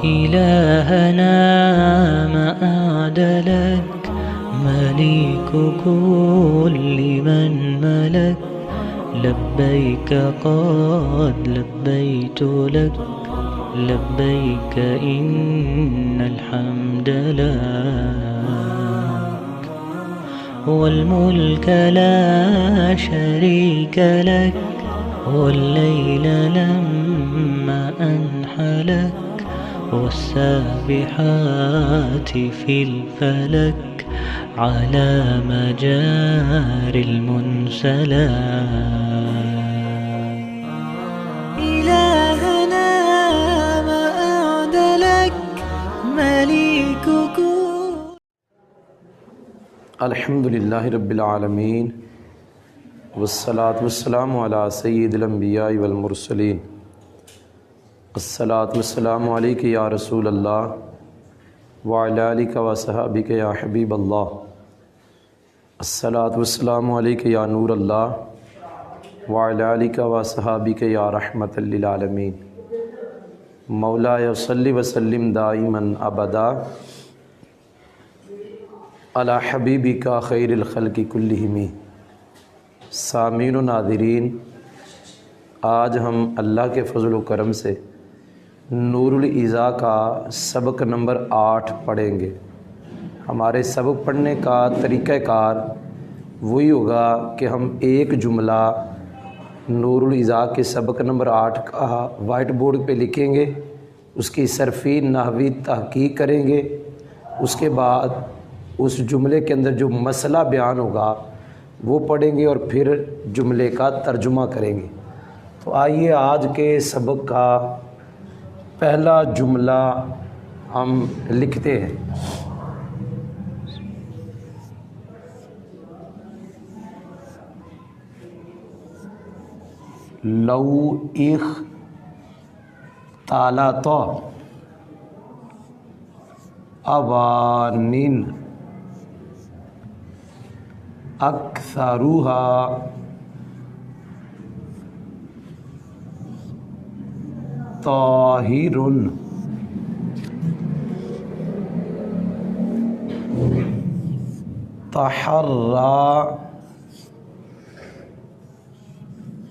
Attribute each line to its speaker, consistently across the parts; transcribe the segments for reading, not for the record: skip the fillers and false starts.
Speaker 1: إلهنا ما أعدلك مليك كل من ملك لبيك قد لبيت لك لبيك إن الحمد لك والملك لا شريك لك والليل لما أنحلك والسابحات في الفلك على مجاري المنسلات إلهنا ما أعدلك مليكك.
Speaker 2: الحمد للہ رب العالمین والصلاة والسلام علی سید الانبیاء والمرسلین. الصلاة والسلام علیک یا رسول اللہ وعلی آلک وصحابک یا حبیب اللہ. الصلاة والسلام علیک یا نور اللہ وعلی آلک وصحابک یا رحمت للعالمین. مولایا صلی وسلم دائما ابدا علی حبیبک خیر الخلق کلہم. سامعین و ناظرین، آج ہم اللہ کے فضل و کرم سے نور الایضاح کا سبق نمبر 8 پڑھیں گے. ہمارے سبق پڑھنے کا طریقہ کار وہی ہوگا کہ ہم ایک جملہ نور الایضاح کے سبق نمبر 8 کا وائٹ بورڈ پہ لکھیں گے، اس کی صرفی نحوی تحقیق کریں گے، اس کے بعد اس جملے کے اندر جو مسئلہ بیان ہوگا وہ پڑھیں گے اور پھر جملے کا ترجمہ کریں گے. تو آئیے آج کے سبق کا پہلا جملہ ہم لکھتے ہیں. لو اختلط اوانٍ اکثرها طاہر تحرّى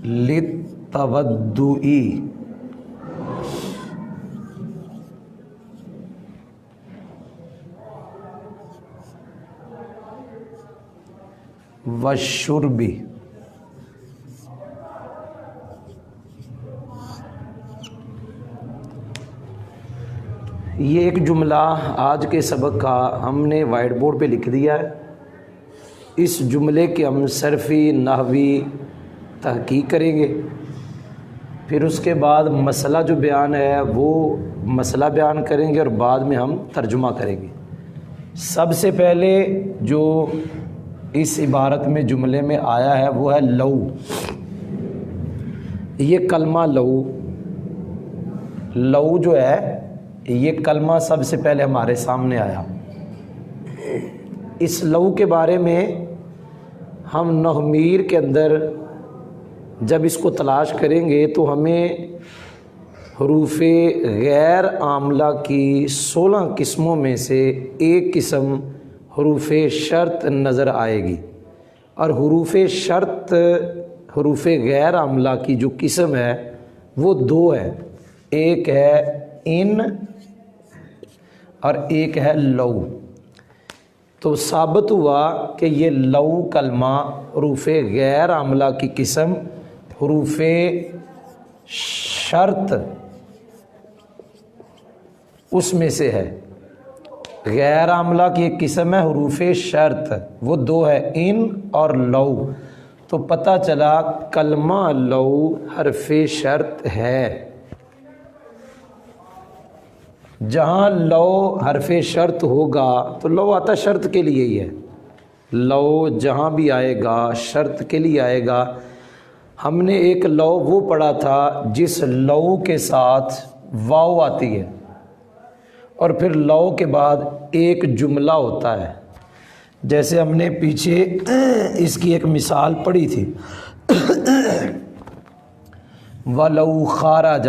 Speaker 2: للتودع والشرب. یہ ایک جملہ آج کے سبق کا ہم نے وائٹ بورڈ پہ لکھ دیا ہے. اس جملے کے ہم صرفی نحوی تحقیق کریں گے، پھر اس کے بعد مسئلہ جو بیان ہے وہ مسئلہ بیان کریں گے اور بعد میں ہم ترجمہ کریں گے. سب سے پہلے جو اس عبارت میں جملے میں آیا ہے وہ ہے لو. یہ کلمہ لو جو ہے یہ کلمہ سب سے پہلے ہمارے سامنے آیا. اس لو کے بارے میں ہم نحومیر کے اندر جب اس کو تلاش کریں گے تو ہمیں حروف غیر عاملہ کی 16 قسموں میں سے ایک قسم حروف شرط نظر آئے گی. اور حروف غیر عاملہ کی جو قسم ہے وہ 2 ہے، ایک ہے ان اور ایک ہے لو. تو ثابت ہوا کہ یہ لو کلمہ حروف غیر عاملہ کی قسم حروف شرط اس میں سے ہے. غیر عاملہ کی ایک قسم ہے حروف شرط، وہ 2 ہے ان اور لو. تو پتہ چلا کلمہ لو حرف شرط ہے. جہاں لو حرف شرط ہوگا تو لو آتا شرط کے لیے ہی ہے. لو جہاں بھی آئے گا شرط کے لیے آئے گا. ہم نے ایک لو وہ پڑھا تھا جس لو کے ساتھ واو آتی ہے اور پھر لو کے بعد ایک جملہ ہوتا ہے. جیسے ہم نے پیچھے اس کی ایک مثال پڑھی تھی وَلَوْ خَارَجَ.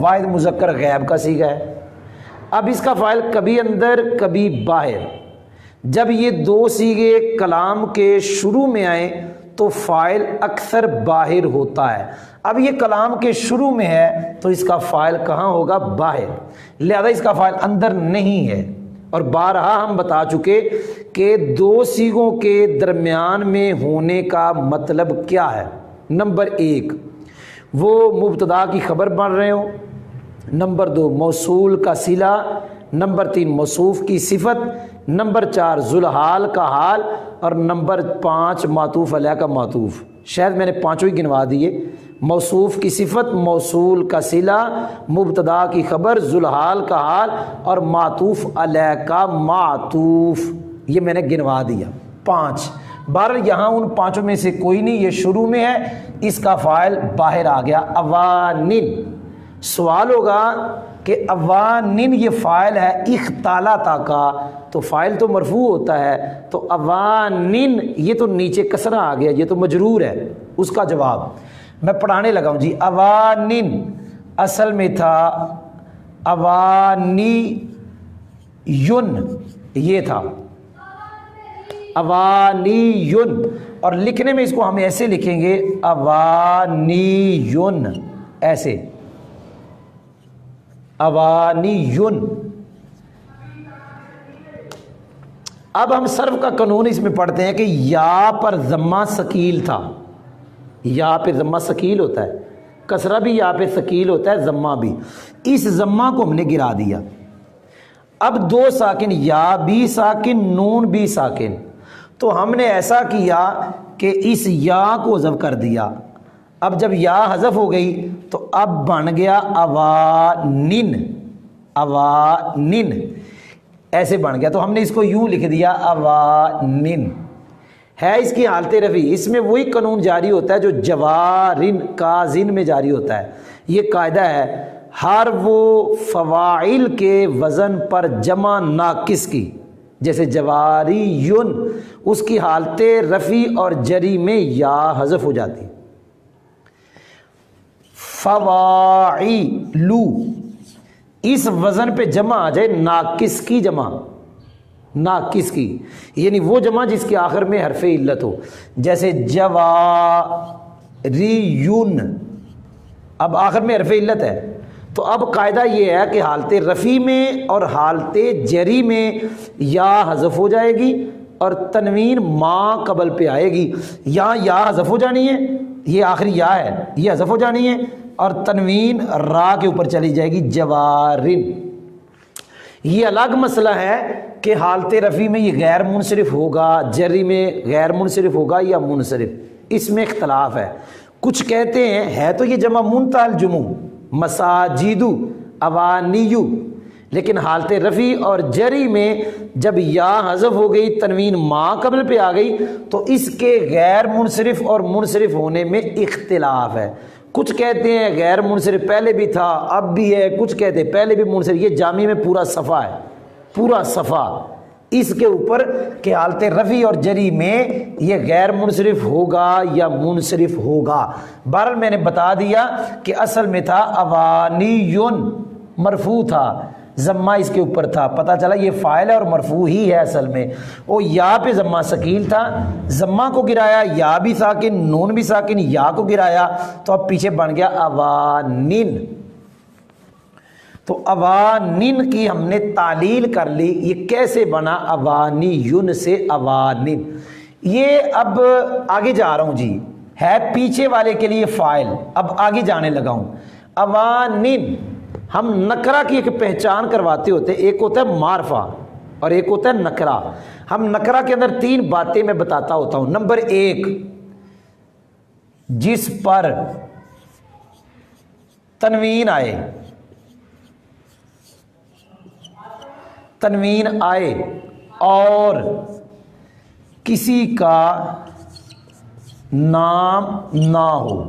Speaker 3: واحد مذکر غیب کا صیغہ ہے، اب اس کا فاعل کبھی اندر کبھی باہر، جب یہ دو صیغے کلام کے شروع میں آئیں تو فاعل اکثر باہر ہوتا ہے۔ اب یہ کلام کے شروع میں ہے تو اس کا فاعل کہاں ہوگا؟ باہر، لہذا اس کا فاعل اندر نہیں ہے۔ اور بارہا ہم بتا چکے کہ دو صیغوں کے درمیان میں ہونے کا مطلب کیا ہے۔ نمبر ایک، وہ مبتدا کی خبر بن رہے ہوں، نمبر دو موصول کا صلہ، نمبر تین موصوف کی صفت، نمبر چار ذوالحال کا حال، اور نمبر پانچ معطوف علیہ کا معطوف۔ شاید میں نے پانچوں ہی گنوا دیے، موصوف کی صفت، موصول کا صلہ، مبتدا کی خبر، ذوالحال کا حال اور معطوف علیہ کا معطوف، یہ میں نے گنوا دیا 5۔ بہرحال یہاں ان پانچوں میں سے کوئی نہیں، یہ شروع میں ہے، اس کا فاعل باہر آ گیا اوانن۔ سوال ہوگا کہ اوانن یہ فاعل ہے اختالطا کا، تو فاعل تو مرفوع ہوتا ہے، تو اوانن یہ تو نیچے کسرہ آ گیا، یہ تو مجرور ہے۔ اس کا جواب میں پڑھانے لگا ہوں جی۔ اوانن اصل میں تھا اوانی یون، یہ تھا اوانی یون، اور لکھنے میں اس کو ہم ایسے لکھیں گے اوانی یون، ایسے اوانی یون۔ اب ہم صرف کا قانون اس میں پڑھتے ہیں کہ یا پر ضمہ ثقیل تھا، یا پہ ضمہ ثقیل ہوتا ہے، کسرہ بھی یا پہ ثقیل ہوتا ہے، ضمہ بھی، اس ضمہ کو ہم نے گرا دیا۔ اب دو ساکن، یا بھی ساکن نون بھی ساکن، تو ہم نے ایسا کیا کہ اس یا کو حذف کر دیا۔ اب جب یا حذف ہو گئی تو اب بن گیا اوانن، اوانن ایسے بن گیا، تو ہم نے اس کو یوں لکھ دیا اوانن۔ ہے اس کی حالت رفع، اس میں وہی قانون جاری ہوتا ہے جو جوارن کازن میں جاری ہوتا ہے۔ یہ قاعدہ ہے ہر وہ فواعل کے وزن پر جمع ناقص کی، جیسے جواری یون، اس کی حالت رفع اور جری میں یا حذف ہو جاتی۔ فواعلو اس وزن پہ جمع آ جائے ناقص کی جمع، ناقص کی یعنی وہ جمع جس کے آخر میں حرف علت ہو، جیسے جواریون، اب آخر میں حرف علت ہے، تو اب قاعدہ یہ ہے کہ حالت رفع میں اور حالت جری میں یا حذف ہو جائے گی اور تنوین ما قبل پہ آئے گی، یہاں یا حذف ہو جانی ہے، یہ آخری یا ہے، یہ حذف ہو جانی ہے اور تنوین را کے اوپر چلی جائے گی جوارن۔ یہ الگ مسئلہ ہے کہ حالت رفع میں یہ غیر منصرف ہوگا، جری میں غیر منصرف ہوگا یا منصرف، اس میں اختلاف ہے۔ کچھ کہتے ہیں ہے تو یہ جمع منتہی الجموع، مساجدو اوانیو، لیکن حالت رفع اور جری میں جب یا حذف ہو گئی تنوین ما قبل پہ آ گئی تو اس کے غیر منصرف اور منصرف ہونے میں اختلاف ہے۔ کچھ کہتے ہیں غیر منصرف پہلے بھی تھا اب بھی ہے، کچھ کہتے ہیں پہلے بھی منصرف۔ یہ جامع میں پورا صفحہ ہے، پورا صفحہ اس کے اوپر کہ حالت رفع اور جری میں یہ غیر منصرف ہوگا یا منصرف ہوگا۔ بہرحال میں نے بتا دیا کہ اصل میں تھا اوانیون، مرفوع تھا، ضمہ اس کے اوپر تھا، پتہ چلا یہ فاعل ہے اور مرفوع ہی ہے اصل میں۔ وہ یا پہ ضمہ ثقیل تھا، ضمہ کو گرایا، یا بھی ساکن نون بھی ساکن، یا کو گرایا تو اب پیچھے بن گیا اوانن۔ تو اوانن کی ہم نے تعلیل کر لی، یہ کیسے بنا اوانیون سے اوانن۔ یہ اب آگے جا رہا ہوں جی، ہے پیچھے والے کے لیے فاعل، اب آگے جانے لگا ہوں۔ اوانن ہم نکرہ کی ایک پہچان کرواتے ہوتے، ایک ہوتا ہے معرفہ اور ایک ہوتا ہے نکرہ۔ ہم نکرہ کے اندر 3 باتیں میں بتاتا ہوتا ہوں۔ نمبر 1، جس پر تنوین آئے، تنوین آئے اور کسی کا نام نہ ہو،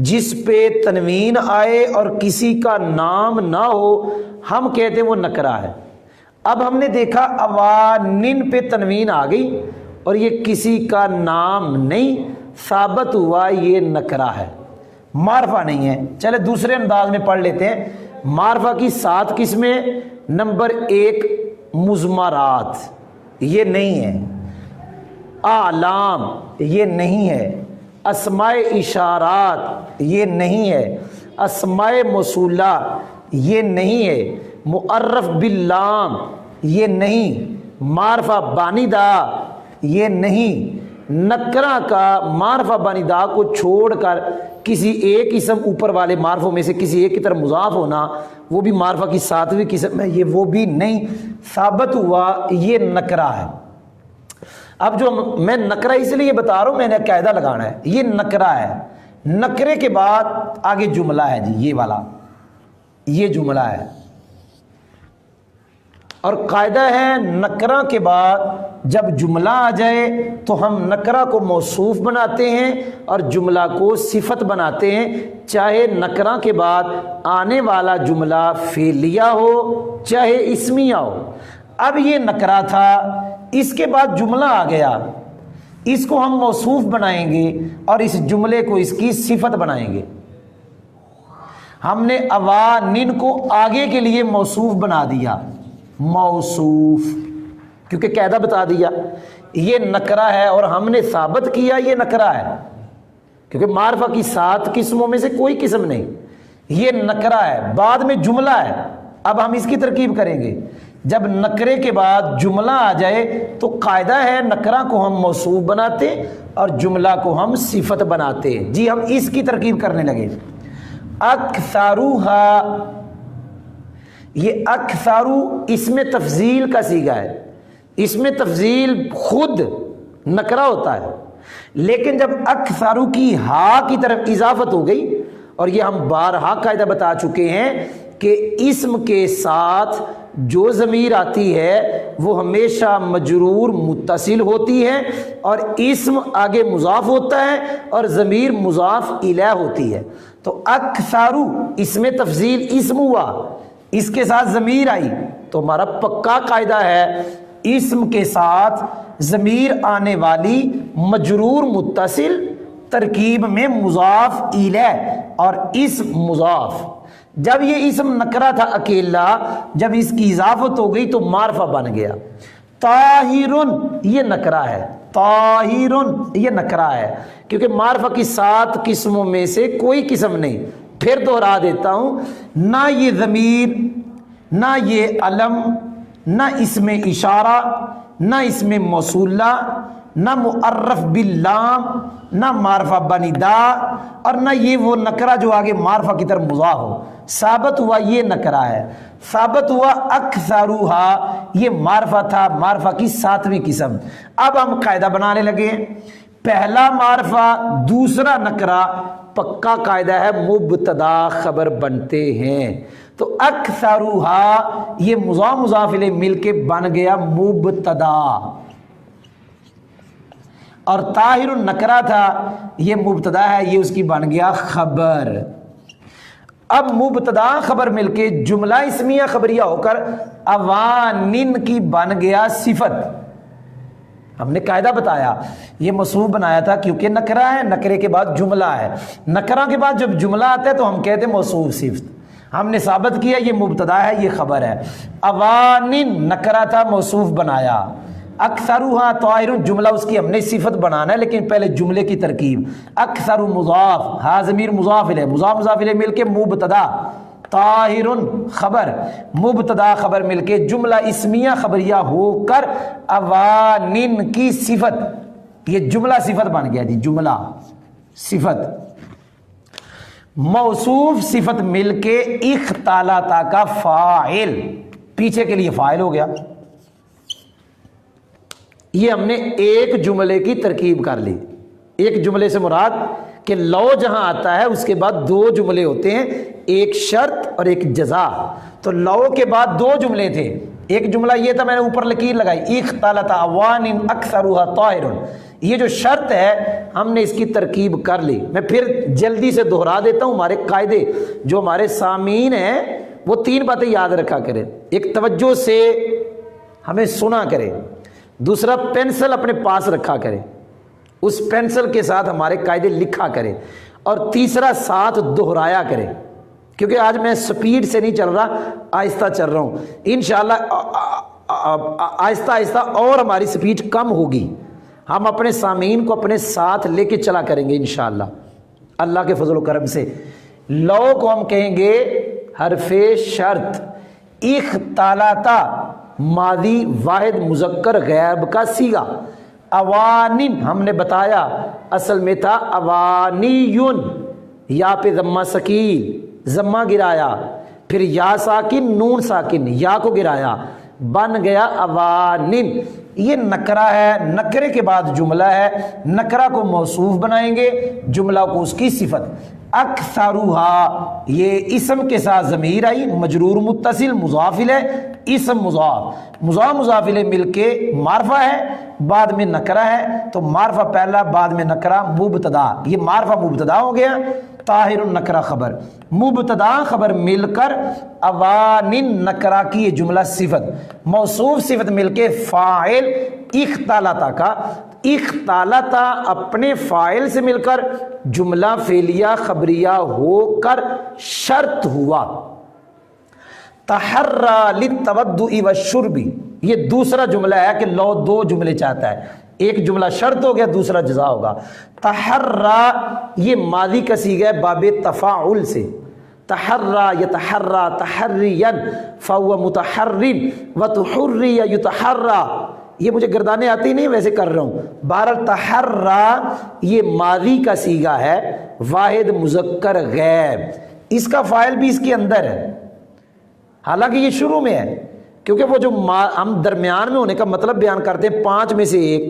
Speaker 3: جس پہ تنوین آئے اور کسی کا نام نہ ہو، ہم کہتے ہیں وہ نکرہ ہے۔ اب ہم نے دیکھا اوانن پہ تنوین آ گئی اور یہ کسی کا نام نہیں، ثابت ہوا یہ نکرہ ہے۔ معرفہ نہیں ہے۔ چلے دوسرے انداز میں پڑھ لیتے ہیں۔ معرفہ کی 7 قسمیں۔ نمبر 1 مضمرات، یہ نہیں ہے۔ اعلام، یہ نہیں ہے۔ اسماء اشارات، یہ نہیں ہے۔ اسماء موصولہ، یہ نہیں ہے۔ معرف باللام، یہ نہیں۔ معرفہ بانیدہ، یہ نہیں۔ نکرہ کا معرفہ بانیدہ کو چھوڑ کر کسی ایک اسم اوپر والے معرفوں میں سے کسی ایک کی طرف مضاف ہونا، وہ بھی معرفہ کی 7ویں قسم ہے، یہ وہ بھی نہیں ثابت ہوا، یہ نکرہ ہے۔ اب جو میں نکرہ اس لیے بتا رہا ہوں، میں نے قاعدہ لگانا ہے، یہ نکرہ ہے۔ نکرے کے بعد آگے جملہ ہے جی، یہ والا، یہ جملہ ہے۔ اور قاعدہ ہے نکرہ کے بعد جب جملہ آ جائے تو ہم نکرہ کو موصوف بناتے ہیں اور جملہ کو صفت بناتے ہیں، چاہے نکرہ کے بعد آنے والا جملہ فعلیہ ہو چاہے اسمیہ ہو۔ اب یہ نکرہ تھا، اس کے بعد جملہ آ گیا، اس کو ہم موصوف بنائیں گے اور اس جملے کو اس کی صفت بنائیں گے۔ ہم نے اوانن کو آگے کے لیے موصوف بنا دیا، موصوف، کیونکہ قاعدہ بتا دیا یہ نکرہ ہے اور ہم نے ثابت کیا یہ نکرہ ہے، کیونکہ معرفہ کی 7 قسموں میں سے کوئی قسم نہیں، یہ نکرہ ہے۔ بعد میں جملہ ہے، اب ہم اس کی ترکیب کریں گے۔ جب نکرے کے بعد جملہ آ جائے تو قاعدہ ہے نکرہ کو ہم موصوف بناتے اور جملہ کو ہم صفت بناتے۔ جی ہم اس کی ترکیب کرنے لگے۔ اکثروہا، یہ اکثرو اس میں تفضیل کا صیغہ ہے، اس میں تفضیل خود نکرہ ہوتا ہے، لیکن جب اکثرو کی ہا کی طرف اضافت ہو گئی، اور یہ ہم بارہا قاعدہ بتا چکے ہیں کہ اسم کے ساتھ جو ضمیر آتی ہے وہ ہمیشہ مجرور متصل ہوتی ہے، اور اسم آگے مضاف ہوتا ہے اور ضمیر مضاف الیہ ہوتی ہے۔ تو اکثرو اس میں تفضیل اسم ہوا، اس کے ساتھ ضمیر آئی، تو ہمارا پکا قاعدہ ہے اسم کے ساتھ ضمیر آنے والی مجرور متصل، ترکیب میں مضاف الیہ اور اسم مضاف۔ جب یہ اسم نکرہ تھا اکیلا، جب اس کی اضافت ہو گئی تو معرفہ بن گیا۔ طاہرن یہ نکرہ ہے، طاہرن یہ نکرہ ہے، کیونکہ معرفہ کی 7 قسموں میں سے کوئی قسم نہیں۔ پھر دوہرا دیتا ہوں، نہ یہ ضمیر، نہ یہ علم، نہ اسم اشارہ، نہ اسم موصولہ، نہ معرف باللام، نہ معرفہ بندا، اور نہ یہ وہ نکرہ جو آگے معرفہ کی طرف مضاف ہو۔ ثابت ہوا یہ نکرہ ہے۔ ثابت ہوا اکثروہا، یہ معرفہ تھا، معرفہ کی 7ویں قسم۔ اب ہم قاعدہ بنانے لگے، پہلا معرفہ دوسرا نکرہ، پکا قاعدہ ہے مبتدا خبر بنتے ہیں۔ تو اکثروہا یہ مضاف مضاف الیہ مل کے بن گیا مبتدا، اور طاہر نکرہ تھا، یہ مبتدا ہے، یہ اس کی بن گیا خبر۔ اب مبتدا خبر مل کے جملہ اسمیہ خبریہ ہو کر اوانن کی بن گیا صفت۔ ہم نے قاعدہ بتایا، یہ موصوف بنایا تھا کیونکہ نکرہ ہے، نکرے کے بعد جملہ ہے، نکرہ کے بعد جب جملہ آتا ہے تو ہم کہتے ہیں موصوف صفت۔ ہم نے ثابت کیا یہ مبتدا ہے، یہ خبر ہے۔ اوانن نکرہ تھا، موصوف بنایا۔ اکثروہا طاہر جملہ اس کی ہم نے صفت بنانا ہے، لیکن پہلے جملے کی ترکیب۔ اکثر مضاف، ہا ضمیر مضاف الیہ، مضاف مضاف الیہ مل کے مبتدا، طاہر خبر، مبتدا خبر مل کے جملہ اسمیہ خبریہ ہو کر اوانن کی صفت، یہ جملہ صفت بن گیا جی، جملہ صفت۔ موصوف صفت مل کے اختلاطہ کا فاعل، پیچھے کے لیے فاعل ہو گیا۔ یہ ہم نے ایک جملے کی ترکیب کر لی۔ ایک جملے سے مراد کہ لو جہاں آتا ہے اس کے بعد 2 جملے ہوتے ہیں، ایک شرط اور ایک جزا۔ تو لو کے بعد 2 جملے تھے، ایک جملہ یہ تھا، میں نے اوپر لکیر لگائی، اختلط اوانن اکثرها طاہر، یہ جو شرط ہے ہم نے اس کی ترکیب کر لی۔ میں پھر جلدی سے دہرا دیتا ہوں، ہمارے قاعدے جو ہمارے سامعین ہیں وہ 3 باتیں یاد رکھا کریں۔ ایک توجہ سے ہمیں سنا کرے، دوسرا پینسل اپنے پاس رکھا کرے، اس پینسل کے ساتھ ہمارے قاعدے لکھا کرے، اور تیسرا ساتھ دہرایا کرے، کیونکہ آج میں سپیڈ سے نہیں چل رہا، آہستہ چل رہا ہوں، انشاءاللہ آہستہ آہستہ اور ہماری سپیڈ کم ہوگی، ہم اپنے سامعین کو اپنے ساتھ لے کے چلا کریں گے انشاءاللہ اللہ کے فضل و کرم سے۔ لو کو ہم کہیں گے حرف شرط، اختلاطا ماضی واحد مذکر غائب کا صیغہ، اوانن ہم نے بتایا اصل میں تھا اوانیون، یا پہ ضمہ ثقیل ضمہ گرایا، پھر یا ساکن نون ساکن یا کو گرایا، بن گیا اوانن۔ یہ نکرہ ہے، نکرے کے بعد جملہ ہے، نکرہ کو موصوف بنائیں گے، جملہ کو اس کی صفت۔ اکثرها یہ اسم کے ساتھ ضمیر آئی، مجرور متصل مضاف الیہ، اسم مضاف مضاف الیہ مل کے معرفہ ہے، بعد میں نکرہ ہے، تو معرفہ پہلا بعد میں نکرہ مبتدا، یہ معرفہ مبتدا ہو گیا، طاہر نکرہ خبر، مبتدا خبر مل کر اوانن نکرہ کی یہ جملہ صفت، موصوف صفت مل کے فاعل اختلاطا کا، اختلاطا اپنے فاعل سے مل کر جملہ فعلیہ خبریہ ہو کر شرط ہوا۔ تحرّا للتودع والشرب، یہ دوسرا جملہ ہے کہ لو دو جملے چاہتا ہے، ایک جملہ شرط ہو گیا دوسرا جزا ہوگا۔ تحرّا یہ ماضی کا صیغہ ہے باب تفاعل سے، تحرّا یتحرّا تحرّیا فهو متحرّ وتحرّی یتحرّا، یہ مجھے گردانے آتی نہیں ویسے کر رہا ہوں۔ بہرحال تحرّا یہ ماضی کا صیغہ ہے واحد مذکر غائب، اس کا فاعل بھی اس کے اندر ہے، حالانکہ یہ شروع میں ہے، کیونکہ وہ جو ہم درمیان میں ہونے کا مطلب بیان کرتے ہیں پانچ میں سے ایک،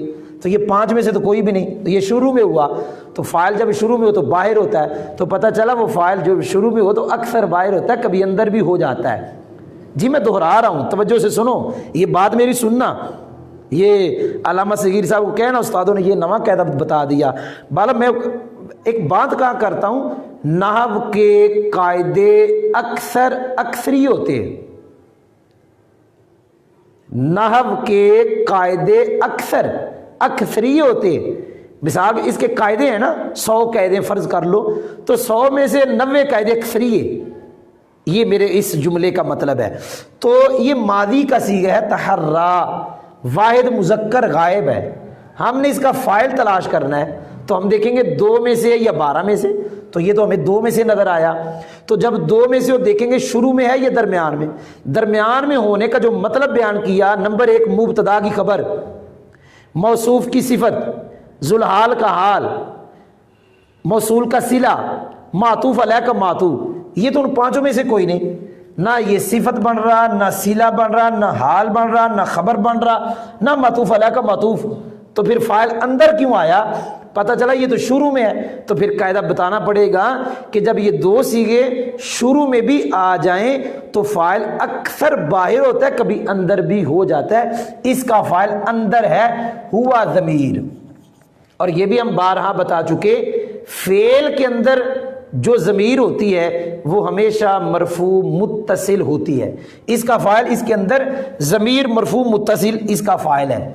Speaker 3: تو یہ پانچ میں سے تو کوئی بھی نہیں، تو یہ شروع میں ہوا، تو فاعل جب شروع میں ہو تو باہر ہوتا ہے، تو پتہ چلا وہ فاعل جو شروع میں ہو تو اکثر باہر ہوتا ہے، کبھی اندر بھی ہو جاتا ہے۔ جی میں دہرا رہا ہوں، توجہ سے سنو، یہ بات میری سننا، یہ علامہ صغیر صاحب کو کہنا استادوں نے یہ نواں قاعدہ بتا دیا۔ بالا میں ایک بات کہا کرتا ہوں، نحو کے قاعدے اکثر اکثری ہوتے ہیں، نحو کے قاعدے اکثر اکثری ہوتے ہیں۔ مثال اس کے قاعدے ہیں نا 100 قاعدے فرض کر لو، تو 100 میں سے 90 قاعدے اکثری ہیں، یہ میرے اس جملے کا مطلب ہے۔ تو یہ ماضی کا صیغہ ہے تحرّا، واحد مذکر غائب ہے، ہم نے اس کا فاعل تلاش کرنا ہے، تو ہم دیکھیں گے 2 میں سے یا 12 میں سے، تو یہ تو ہمیں 2 میں سے نظر آیا، تو جب 2 میں سے وہ دیکھیں گے شروع میں ہے یا درمیان میں، درمیان میں ہونے کا جو مطلب بیان کیا، نمبر 1 مبتدا کی خبر، موصوف کی صفت، ذوالحال کا حال، موصول کا صلہ، معطوف علیہ کا معطوف، یہ تو ان پانچوں میں سے کوئی نہیں، نہ یہ صفت بن رہا، نہ صلہ بن رہا، نہ حال بن رہا، نہ خبر بن رہا، نہ معطوف علیہ کا معطوف، تو پھر فاعل اندر کیوں آیا؟ پتہ چلا یہ تو شروع میں ہے، تو پھر قاعدہ بتانا پڑے گا کہ جب یہ دو صیغے شروع میں بھی آ جائیں تو فاعل اکثر باہر ہوتا ہے، کبھی اندر بھی ہو جاتا ہے، اس کا فاعل اندر ہے ہوا ضمیر۔ اور یہ بھی ہم بارہا بتا چکے، فعل کے اندر جو ضمیر ہوتی ہے وہ ہمیشہ مرفوع متصل ہوتی ہے، اس کا فاعل اس کے اندر ضمیر مرفوع متصل اس کا فاعل ہے۔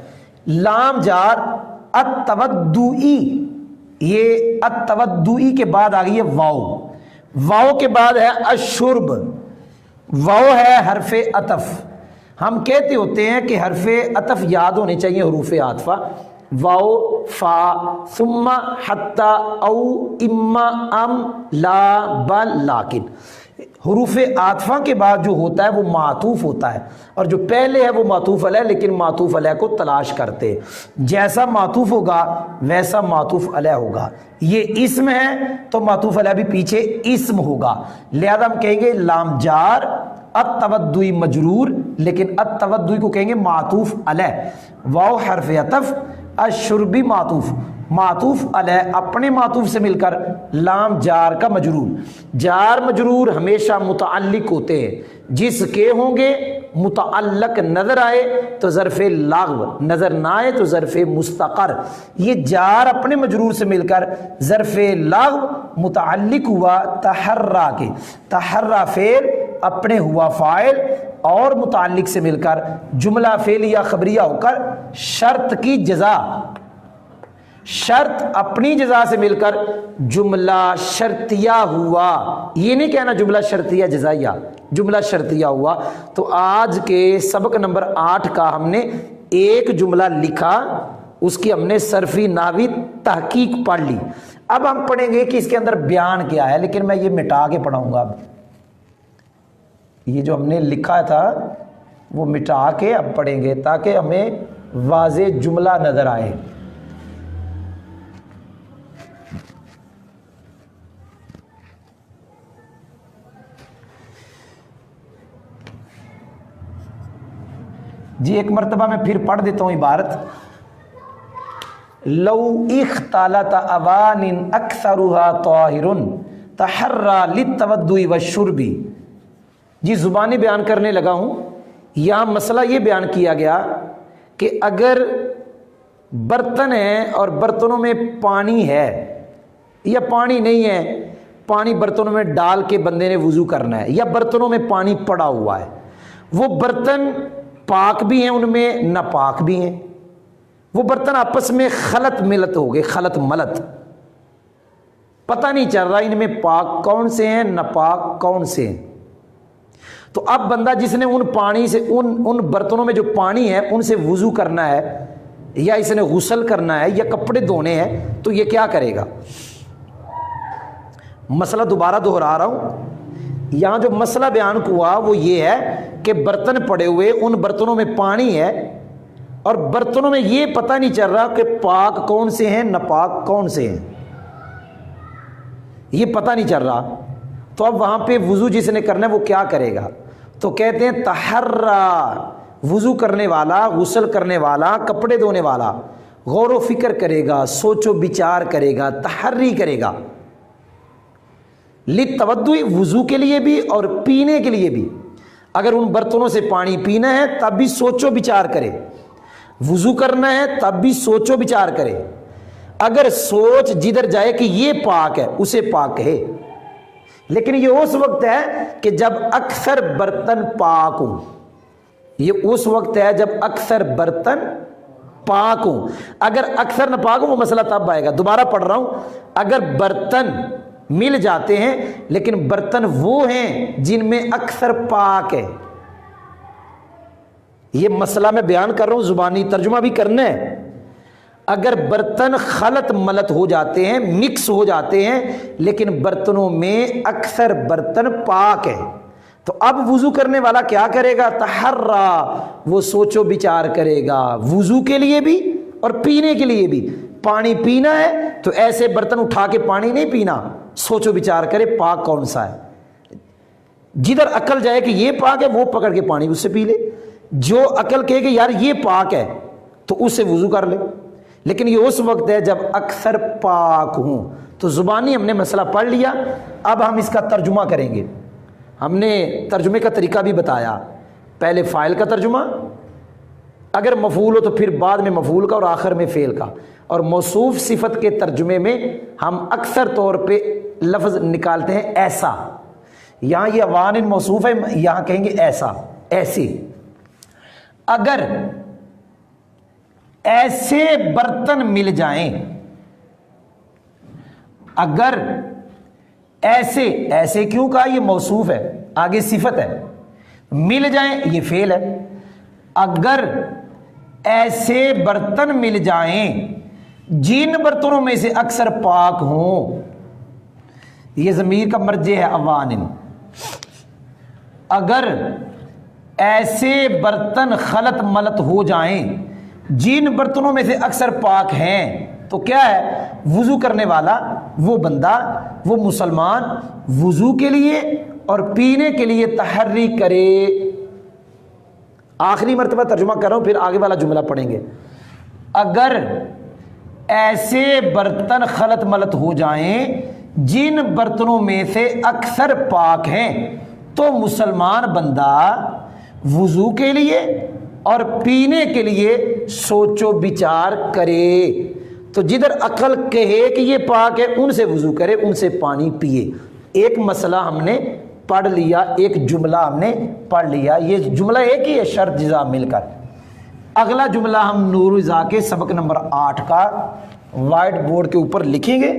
Speaker 3: لام جار التودعی، یہ التودعی کے بعد آ گئی ہے واو، واو کے بعد ہے الشرب، واو ہے حرف عطف، ہم کہتے ہوتے ہیں کہ حرف عطف یاد ہونے چاہیے حروف عاطفہ، واو فا ثم حتی او اما ام لا بل لیکن، حروف عاطفہ کے بعد جو ہوتا ہے وہ معطوف ہوتا ہے، اور جو پہلے ہے وہ معطوف علیہ، لیکن معطوف علیہ کو تلاش کرتے، جیسا معطوف ہوگا ویسا معطوف علیہ ہوگا، یہ اسم ہے تو معطوف علیہ بھی پیچھے اسم ہوگا، لہذا ہم کہیں گے لام جار التودعی مجرور، لیکن التودعی کو کہیں گے معطوف علیہ، واو حرف عطف، الشربی معطوف، معطوف علیہ اپنے معطوف سے مل کر لام جار کا مجرور، جار مجرور ہمیشہ متعلق ہوتے ہیں، جس کے ہوں گے متعلق نظر آئے تو ظرف لغو، نظر نہ آئے تو ظرف مستقر، یہ جار اپنے مجرور سے مل کر ظرف لغو متعلق ہوا تحرّا کے، تحرّا فعل اپنے ہوا فاعل اور متعلق سے مل کر جملہ فعلیہ خبریہ ہو کر شرط کی جزا، شرط اپنی جزا سے مل کر جملہ شرطیہ ہوا. یہ نہیں کہنا جملہ شرطیہ جزائیہ، جملہ شرطیہ ہوا. تو آج کے سبق نمبر 8 کا ہم نے ایک جملہ لکھا، اس کی ہم نے صرفی نحوی تحقیق پڑھ لی. اب ہم پڑھیں گے کہ اس کے اندر بیان کیا ہے، لیکن میں یہ مٹا کے پڑھاؤں گا. اب یہ جو ہم نے لکھا تھا وہ مٹا کے اب پڑھیں گے تاکہ ہمیں واضح جملہ نظر آئے. جی ایک مرتبہ میں پھر پڑھ دیتا ہوں عبارت. لو اختلط اوان اکثرها طاہر تحرى للتودع والشرب. جی زبانی بیان کرنے لگا ہوں. یہاں مسئلہ یہ بیان کیا گیا کہ اگر برتن ہیں اور برتنوں میں پانی ہے یا پانی نہیں ہے، پانی برتنوں میں ڈال کے بندے نے وضو کرنا ہے، یا برتنوں میں پانی پڑا ہوا ہے، وہ برتن پاک بھی ہیں ان میں ناپاک بھی ہیں، وہ برتن آپس میں خلط ملت ہو گئے، خلط ملت، پتہ نہیں چل رہا ان میں پاک کون سے ہیں ناپاک کون سے ہیں. تو اب بندہ جس نے ان پانی سے ان برتنوں میں جو پانی ہے ان سے وضو کرنا ہے یا اس نے غسل کرنا ہے یا کپڑے دھونے ہیں، تو یہ کیا کرے گا؟ مسئلہ دوبارہ دہرا رہا ہوں. یہاں جو مسئلہ بیان ہوا وہ یہ ہے کہ برتن پڑے ہوئے، ان برتنوں میں پانی ہے اور برتنوں میں یہ پتہ نہیں چل رہا کہ پاک کون سے ہیں ناپاک کون سے ہیں، یہ پتہ نہیں چل رہا. تو اب وہاں پہ وضو جس نے کرنا ہے وہ کیا کرے گا؟ تو کہتے ہیں تحرّا، وضو کرنے والا، غسل کرنے والا، کپڑے دھونے والا غور و فکر کرے گا، سوچ و بچار کرے گا، تحری کرے گا. للتودع، وضو کے لیے بھی اور پینے کے لیے بھی. اگر ان برتنوں سے پانی پینا ہے تب بھی سوچ و بچار کرے، وضو کرنا ہے تب بھی سوچ و بچار کرے. اگر سوچ جدھر جائے کہ یہ پاک ہے اسے پاک کہے. لیکن یہ اس وقت ہے کہ جب اکثر برتن پاک ہوں، یہ اس وقت ہے جب اکثر برتن پاک ہوں. اگر اکثر نہ پاک ہوں وہ مسئلہ تب آئے گا. دوبارہ پڑھ رہا ہوں. اگر برتن مل جاتے ہیں لیکن برتن وہ ہیں جن میں اکثر پاک ہے، یہ مسئلہ میں بیان کر رہا ہوں، زبانی ترجمہ بھی کرنا ہے. اگر برتن خلط ملت ہو جاتے ہیں، مکس ہو جاتے ہیں، لیکن برتنوں میں اکثر برتن پاک ہے، تو اب وضو کرنے والا کیا کرے گا؟ تحرّا، وہ سوچ و بچار کرے گا، وضو کے لیے بھی اور پینے کے لیے بھی. پانی پینا ہے تو ایسے برتن اٹھا کے پانی نہیں پینا، سوچ و بچار کرے پاک کون سا ہے. جدھر عقل جائے کہ یہ پاک ہے وہ پکڑ کے پانی اس سے پی لے. جو عقل کہے کہ یار یہ پاک ہے تو اس سے وضو کر لے. لیکن یہ اس وقت ہے جب اکثر پاک ہوں. تو زبانی ہم نے مسئلہ پڑھ لیا. اب ہم اس کا ترجمہ کریں گے. ہم نے ترجمے کا طریقہ بھی بتایا. پہلے فاعل کا ترجمہ، اگر مفعول ہو تو پھر بعد میں مفعول کا اور آخر میں فعل کا. اور موصوف صفت کے ترجمے میں ہم اکثر طور پہ لفظ نکالتے ہیں ایسا. یہاں یہ اوان موصوف ہے، یہاں کہیں گے ایسا، ایسے. اگر ایسے برتن مل جائیں، اگر ایسے کیوں کہا؟ یہ موصوف ہے، آگے صفت ہے. مل جائیں یہ فعل ہے. اگر ایسے برتن مل جائیں جن برتنوں میں سے اکثر پاک ہوں، یہ ضمیر کا مرجع ہے اوان. اگر ایسے برتن خلط ملت ہو جائیں جن برتنوں میں سے اکثر پاک ہیں، تو کیا ہے؟ وضو کرنے والا، وہ بندہ، وہ مسلمان وضو کے لیے اور پینے کے لیے تحری کرے. آخری مرتبہ ترجمہ کر رہا ہوں، پھر آگے والا جملہ پڑھیں گے. اگر ایسے برتن خلط ملت ہو جائیں جن برتنوں میں سے اکثر پاک ہیں تو مسلمان بندہ وضو کے لیے اور پینے کے لیے سوچ و بچار کرے. تو جدھر عقل کہے کہ یہ پاک ہے ان سے وضو کرے، ان سے پانی پیے. ایک مسئلہ ہم نے پڑھ لیا، ایک جملہ ہم نے پڑھ لیا. یہ جملہ ایک ہی ہے، شرط جزا مل کر. اگلا جملہ ہم نور الزا کے سبق نمبر 8 کا وائٹ بورڈ کے اوپر لکھیں گے،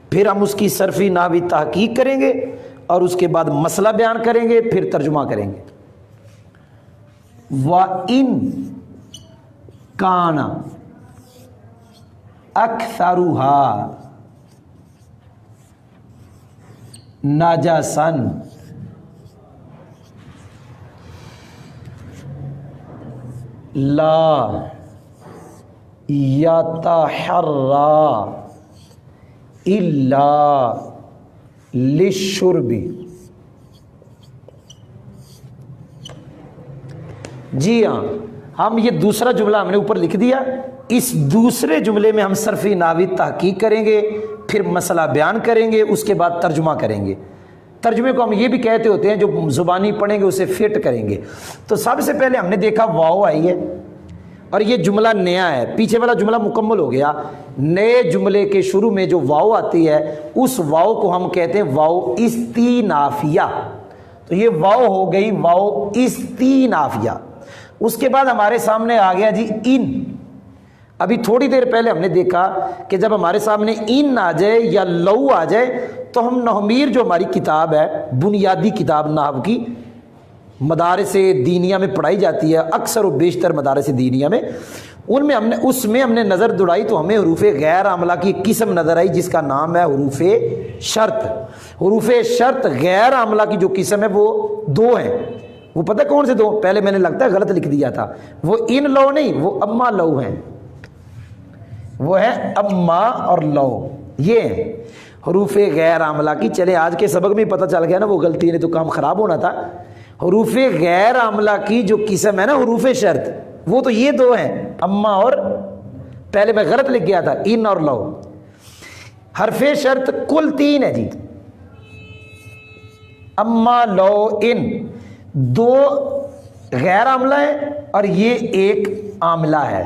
Speaker 3: پھر ہم اس کی صرفی نحوی تحقیق کریں گے اور اس کے بعد مسئلہ بیان کریں گے، پھر ترجمہ کریں گے۔ وَإِن كَانَ أَكْثَرُهَا نَجَسًا لا يتحرى إلا للشرب۔ جی ہاں، ہم یہ دوسرا جملہ ہم نے اوپر لکھ دیا، اس دوسرے جملے میں ہم صرفی نحوی تحقیق کریں گے، پھر مسئلہ بیان کریں گے، اس کے بعد ترجمہ کریں گے۔ ترجمے کو ہم یہ بھی کہتے ہوتے ہیں، جو زبانی پڑھیں گے اسے فٹ کریں گے۔ تو سب سے پہلے ہم نے دیکھا واو آئی ہے اور یہ جملہ نیا ہے، پیچھے والا جملہ مکمل ہو گیا۔ نئے جملے کے شروع میں جو واو آتی ہے اس واو کو ہم کہتے ہیں واو استینافیہ۔ تو یہ واو ہو گئی واو استینافیہ۔ اس کے بعد ہمارے سامنے آ گیا جی ان۔ ابھی تھوڑی دیر پہلے ہم نے دیکھا کہ جب ہمارے سامنے ان آ جائے یا لو آ جائے تو ہم نحومیر جو ہماری کتاب ہے، بنیادی کتاب نحو کی، مدارس دینیہ میں پڑھائی جاتی ہے، اکثر و بیشتر مدارس دینیہ میں، ان میں ہم نے نظر دوڑائی تو ہمیں حروف غیر عاملہ کی ایک قسم نظر آئی جس کا نام ہے حروف شرط۔ حروف شرط غیر عاملہ کی جو قسم ہے وہ دو ہیں۔ وہ پتہ کون سے دو؟ پہلے میں نے لگتا ہے غلط لکھ دیا تھا، وہ ان لو نہیں، وہ اما لو ہیں، وہ ہے اما اور لو، یہ ہیں حروف غیر عاملہ کی۔ چلے آج کے سبق میں پتہ چل گیا نا، وہ غلطی نے تو کام خراب ہونا تھا۔ حروف غیر عاملہ کی جو قسم ہے نا حروف شرط، وہ تو یہ دو ہیں، اما اور، پہلے میں غلط لکھ گیا تھا، ان اور لو۔ حرف شرط کل تین ہے جی، اما لو ان، دو غیر عاملہ ہے اور یہ ایک عاملہ ہے،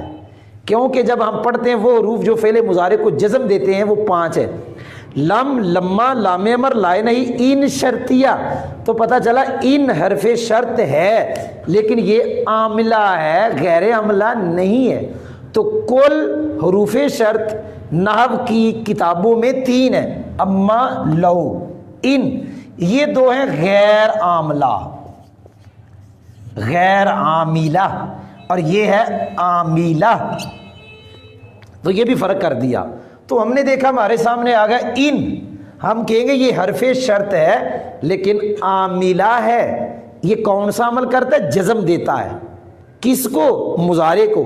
Speaker 3: کیونکہ جب ہم پڑھتے ہیں وہ حروف جو فعل مضارع کو جزم دیتے ہیں وہ 5 ہے، لم، لما، لام امر، لائے نہیں، ان شرطیہ۔ تو پتہ چلا ان حرف شرط ہے لیکن یہ عاملہ ہے، غیر عاملہ نہیں ہے۔ تو کل حروف شرط نحو کی کتابوں میں 3 ہے، اما، لو، ان، یہ دو ہیں غیر عاملہ، غیر عاملہ، اور یہ ہے عاملہ۔ تو یہ بھی فرق کر دیا۔ تو ہم نے دیکھا ہمارے سامنے آ گیا ان، ہم کہیں گے یہ حرف شرط ہے لیکن عاملہ ہے۔ یہ کون سا عمل کرتا ہے؟ جزم دیتا ہے۔ کس کو؟ مضارع کو۔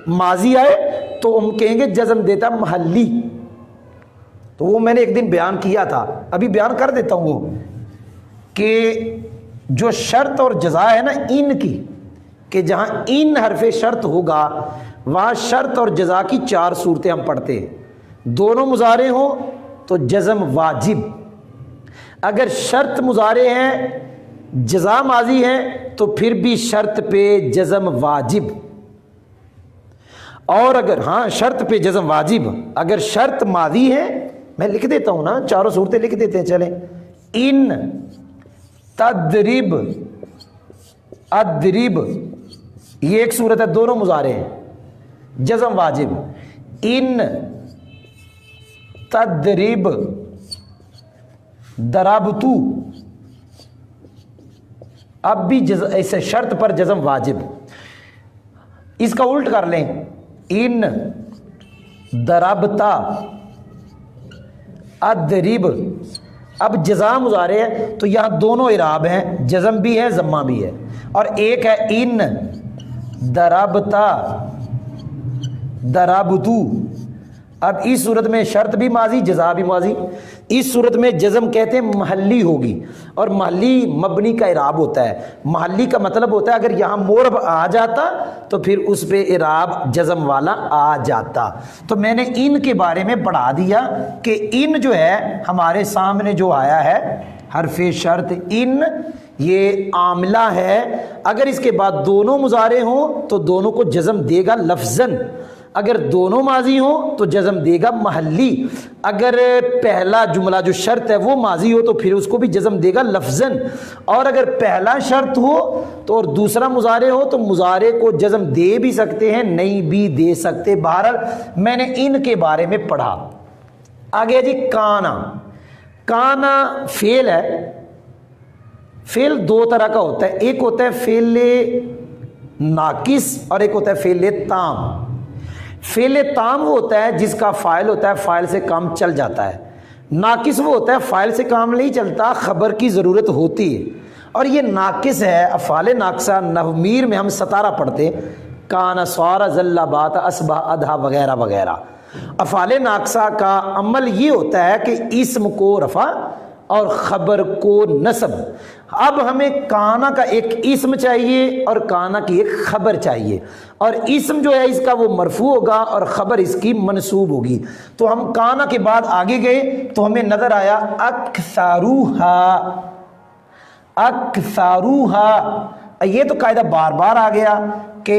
Speaker 3: ماضی آئے تو ہم کہیں گے جزم دیتا محلی۔ تو وہ میں نے ایک دن بیان کیا تھا، ابھی بیان کر دیتا ہوں، وہ کہ جو شرط اور جزا ہے نا ان کی، کہ جہاں ان حرف شرط ہوگا وہاں شرط اور جزا کی 4 صورتیں ہم پڑھتے ہیں۔ دونوں مضارع ہوں تو جزم واجب، اگر شرط مضارع ہیں جزا ماضی ہے تو پھر بھی شرط پہ جزم واجب، اور اگر ہاں شرط پہ جزم واجب، اگر شرط ماضی ہے، میں لکھ دیتا ہوں نا، 4 صورتیں لکھ دیتے ہیں، چلیں، ان تدرب، ادرب، یہ ایک صورت ہے، دونوں مضارع ہیں، جزم واجب۔ ان تدرب دربتو، اب بھی ایسے شرط پر جزم واجب۔ اس کا الٹ کر لیں، ان دربتا ادرب، اب جزا مضارع ہے تو یہاں دونوں اعراب ہیں، جزم بھی ہے ضمہ بھی ہے، اور ایک ہے ان دربتا دربتو۔ اب اس صورت میں شرط بھی ماضی جزا بھی ماضی، اس صورت میں جزم کہتے ہیں محلی ہوگی، اور محلی مبنی کا اعراب ہوتا ہے۔ محلی کا مطلب ہوتا ہے اگر یہاں مورب آ جاتا تو پھر اس پہ اعراب جزم والا آ جاتا۔ تو میں نے ان کے بارے میں پڑھا دیا کہ ان جو ہے ہمارے سامنے جو آیا ہے حرف شرط ان، یہ عاملہ ہے، اگر اس کے بعد دونوں مضارع ہوں تو دونوں کو جزم دے گا لفظاً، اگر دونوں ماضی ہوں تو جزم دے گا محلی، اگر پہلا جملہ جو شرط ہے وہ ماضی ہو تو پھر اس کو بھی جزم دے گا لفظاً، اور اگر پہلا شرط ہو تو اور دوسرا مضارع ہو تو مضارع کو جزم دے بھی سکتے ہیں نہیں بھی دے سکتے۔ بہرحال میں نے ان کے بارے میں پڑھا۔ آگے جی کانا، کانا فعل ہے، فعل دو طرح کا ہوتا ہے، ایک ہوتا ہے فعل ناقص اور ایک ہوتا ہے فعل تام۔ فعل تام وہ ہوتا ہے جس کا فاعل ہوتا ہے فاعل سے کام چل جاتا ہے، ناقص وہ ہوتا ہے فاعل سے کام نہیں چلتا، خبر کی ضرورت ہوتی ہے، اور یہ ناقص ہے۔ افعال ناقصہ نومیر میں ہم 17 پڑھتے ہیں، کانا، صار، ظل، بات، اصبح، اضحا وغیرہ وغیرہ۔ افعال ناقصہ کا عمل یہ ہوتا ہے کہ اسم کو رفع اور خبر کو نصب۔ اب ہمیں کانا کا ایک اسم چاہیے اور کانا کی ایک خبر چاہیے، اور اسم جو ہے اس کا وہ مرفوع ہوگا اور خبر اس کی منصوب ہوگی۔ تو ہم کانا کے بعد آگے گئے تو ہمیں نظر آیا اکثروہا، اکثروہا۔ یہ تو قاعدہ بار بار آ گیا کہ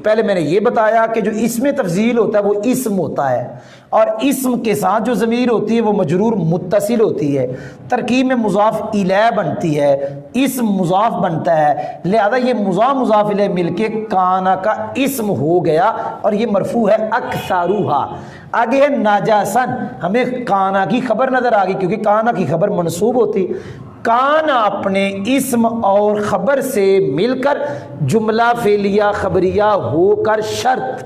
Speaker 3: پہلے میں نے یہ بتایا کہ جو اسم تفضیل ہوتا ہے وہ اسم ہوتا ہے، اور اسم کے ساتھ جو ضمیر ہوتی ہے وہ مجرور متصل ہوتی ہے، ترکیب میں مضاف الیہ بنتی ہے، اسم مضاف بنتا ہے، لہذا یہ مضاف الیہ مل کے کانا کا اسم ہو گیا اور یہ مرفوع ہے اکثروہا۔ آگے ہے ناجاسن، ہمیں کانا کی خبر نظر آ گئی کیونکہ کانا کی خبر منصوب ہوتی۔ کانا اپنے اسم اور خبر سے مل کر جملہ فعلیہ خبریہ ہو کر شرط،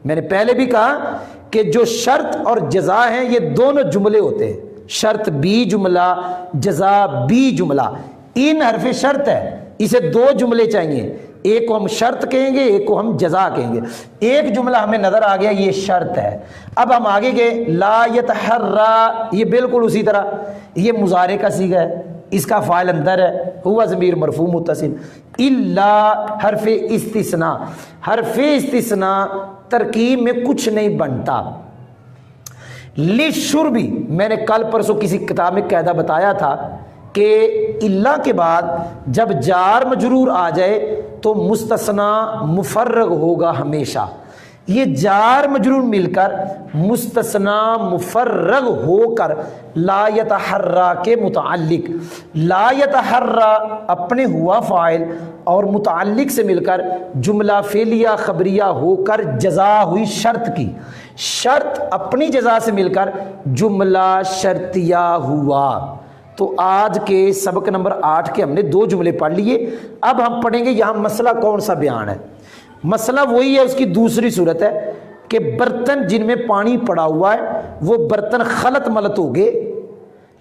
Speaker 3: میں نے پہلے بھی کہا کہ جو شرط اور جزا ہیں یہ دونوں جملے ہوتے ہیں، شرط بھی جملہ، جزا بھی جملہ۔ ان حرف شرط ہے، اسے دو جملے چاہیے، ایک کو ہم شرط کہیں گے ایک کو ہم جزا کہیں گے۔ ایک جملہ ہمیں نظر آ گیا یہ شرط ہے۔ اب ہم آگے گئے لا یتحرا، یہ بالکل اسی طرح، یہ مضارع کا صیغہ ہے، اس کا فاعل اندر ہے، ہوا ضمیر مرفوع متصل۔ الا حرف استثناء، حرف استثناء ترکیب میں کچھ نہیں بنتا۔ لشربی، میں نے کل پرسوں کسی کتاب میں قاعدہ بتایا تھا کہ الا کے بعد جب جار مجرور آ جائے تو مستثنا مفرغ ہوگا ہمیشہ۔ یہ جار مجرور مل کر مستثنا مفرغ ہو کر لا یتحرا کے متعلق، لا یتحرا اپنے ہوا فاعل اور متعلق سے مل کر جملہ فعلیہ خبریہ ہو کر جزا ہوئی شرط کی، شرط اپنی جزا سے مل کر جملہ شرطیہ ہوا۔ تو آج کے سبق نمبر 8 کے ہم نے 2 جملے پڑھ لیے۔ اب ہم پڑھیں گے یہاں مسئلہ کون سا بیان ہے۔ مسئلہ وہی ہے، اس کی دوسری صورت ہے کہ برتن جن میں پانی پڑا ہوا ہے وہ برتن خلط ملط ہو گئے،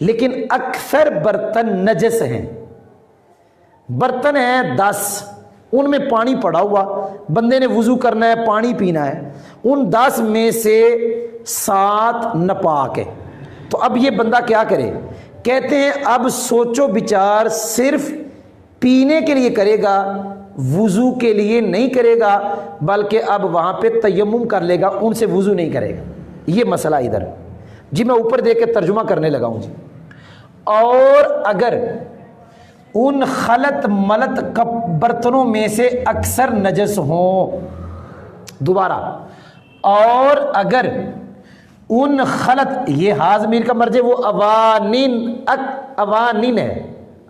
Speaker 3: لیکن اکثر برتن نجس ہیں۔ برتن ہیں 10، ان میں پانی پڑا ہوا، بندے نے وضو کرنا ہے، پانی پینا ہے، ان 10 میں سے 7 ناپاک ہے۔ تو اب یہ بندہ کیا کرے؟ کہتے ہیں اب سوچو بچار صرف پینے کے لیے کرے گا، وضو کے لیے نہیں کرے گا، بلکہ اب وہاں پہ تیمم کر لے گا، ان سے وضو نہیں کرے گا۔ یہ مسئلہ ادھر جی، میں اوپر دیکھ کے ترجمہ کرنے لگا ہوں جی۔ اور اگر ان خلط ملط برتنوں میں سے اکثر نجس ہوں، دوبارہ، اور اگر ان خلط، یہ ہاضمیر کا مرجع وہ اوانین، اوانین ہے،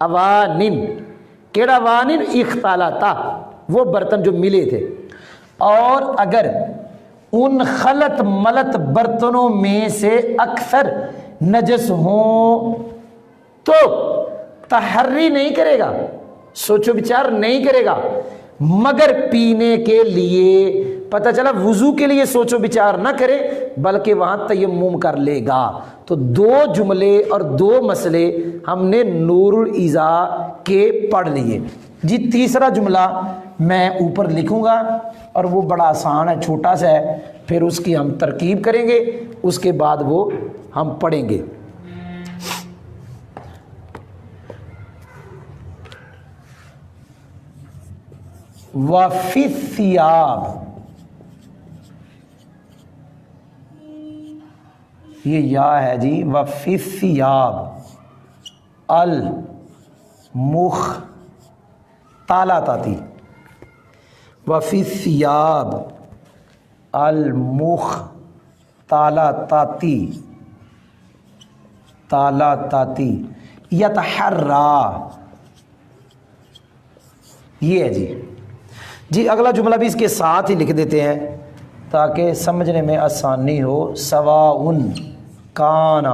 Speaker 3: اوانین، کیڑا اوانین؟ اختلاطہ، وہ برتن جو ملے تھے۔ اور اگر ان خلط ملط برتنوں میں سے اکثر نجس ہوں تو تحری نہیں کرے گا، سوچو بچار نہیں کرے گا، مگر پینے کے لیے۔ پتہ چلا وضو کے لیے سوچو بچار نہ کرے بلکہ وہاں تیمم کر لے گا۔ تو 2 جملے اور 2 مسئلے ہم نے نور الایضاح کے پڑھ لیے جی۔ تیسرا جملہ میں اوپر لکھوں گا اور وہ بڑا آسان ہے، چھوٹا سا ہے، پھر اس کی ہم ترکیب کریں گے، اس کے بعد وہ ہم پڑھیں گے۔ وفی الثیاب، یہ یا ہے جی، وفی الثیاب المختلطۃ، وفی الثیاب المختلطاتی، تالاتاتی، یتحرا، یہ ہے جی اگلا جملہ بھی اس کے ساتھ ہی لکھ دیتے ہیں تاکہ سمجھنے میں آسانی ہو. سواء کان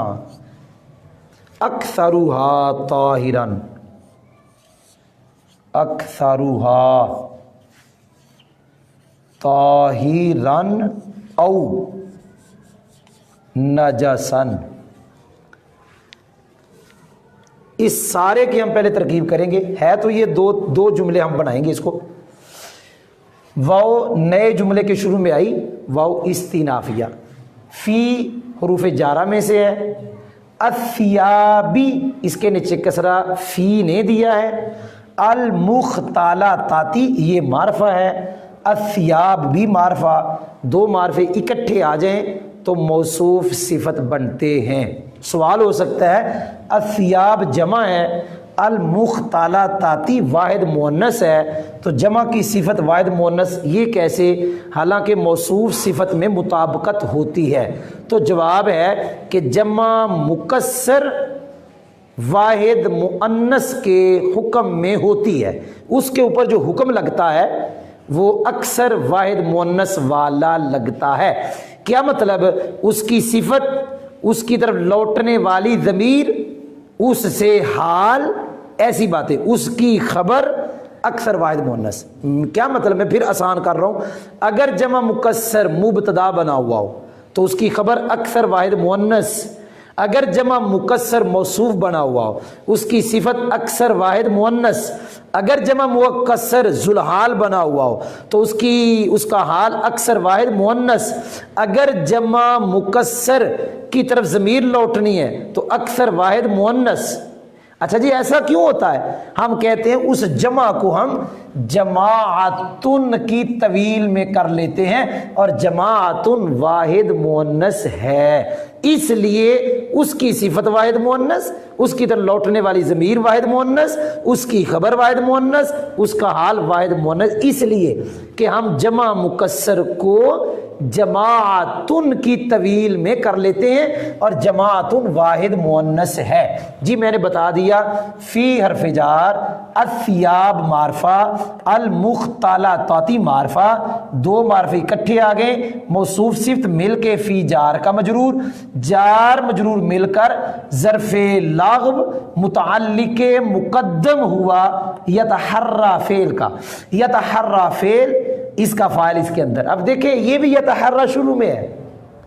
Speaker 3: اکثرها طاہرا، اکثرها طاہرا او نجسا. اس سارے کی ہم پہلے ترکیب کریں گے. ہے تو یہ دو جملے ہم بنائیں گے اس کو. واو نئے جملے کے شروع میں آئی، واو استینافیہ، فی حروف جارہ میں سے ہے. الثیابی اس کے نیچے کسرہ فی نے دیا ہے. المختلطاتی یہ معرفہ ہے. الثیاب بھی معرفہ، دو معرفے اکٹھے آ جائیں تو موصوف صفت بنتے ہیں. سوال ہو سکتا ہے الثیاب جمع ہے، المختلطاتی واحد مؤنث ہے، تو جمع کی صفت واحد مؤنث یہ کیسے، حالانکہ موصوف صفت میں مطابقت ہوتی ہے. تو جواب ہے کہ جمع مکسر واحد مؤنث کے حکم میں ہوتی ہے، اس کے اوپر جو حکم لگتا ہے وہ اکثر واحد مؤنث والا لگتا ہے. کیا مطلب، اس کی صفت، اس کی طرف لوٹنے والی ضمیر، اس سے حال، ایسی باتیں، اس کی خبر اکثر واحد مؤنث. کیا مطلب، میں پھر آسان کر رہا ہوں. اگر جمع مکسر مبتدا بنا ہوا ہو تو اس کی خبر اکثر واحد مؤنث. اگر جمع مکسر موصوف بنا ہوا ہو اس کی صفت اکثر واحد مؤنث. اگر جمع مکسر ذوالحال بنا ہوا ہو تو اس کا حال اکثر واحد مؤنث. اگر جمع مکسر کی طرف ضمیر لوٹنی ہے تو اکثر واحد مؤنث. اچھا جی ایسا کیوں ہوتا ہے؟ ہم کہتے ہیں اس جمع کو ہم جماعتن کی طویل میں کر لیتے ہیں اور جماعتن واحد مؤنث ہے، اس لیے اس کی صفت واحد مؤنث، اس کی طرف لوٹنے والی ضمیر واحد مؤنث، اس کی خبر واحد مؤنث، اس کا حال واحد مؤنث، اس لیے کہ ہم جمع مکسر کو جماعتن کی طویل میں کر لیتے ہیں اور جماعتن واحد مؤنث ہے. جی میں نے بتا دیا فی حرف جار، الثیاب معرفہ، المختلطاتی معرفہ، دو معرفے اکٹھے آ گئے، موصوف صفت مل کے فی جار کا مجرور، جار مجرور مل کر ظرف لاغب متعلق مقدم ہوا یتحرا فعل کا. یتحرا فعل اس کا فاعل اس کے اندر. اب دیکھیں یہ بھی یتحرا شروع میں ہے،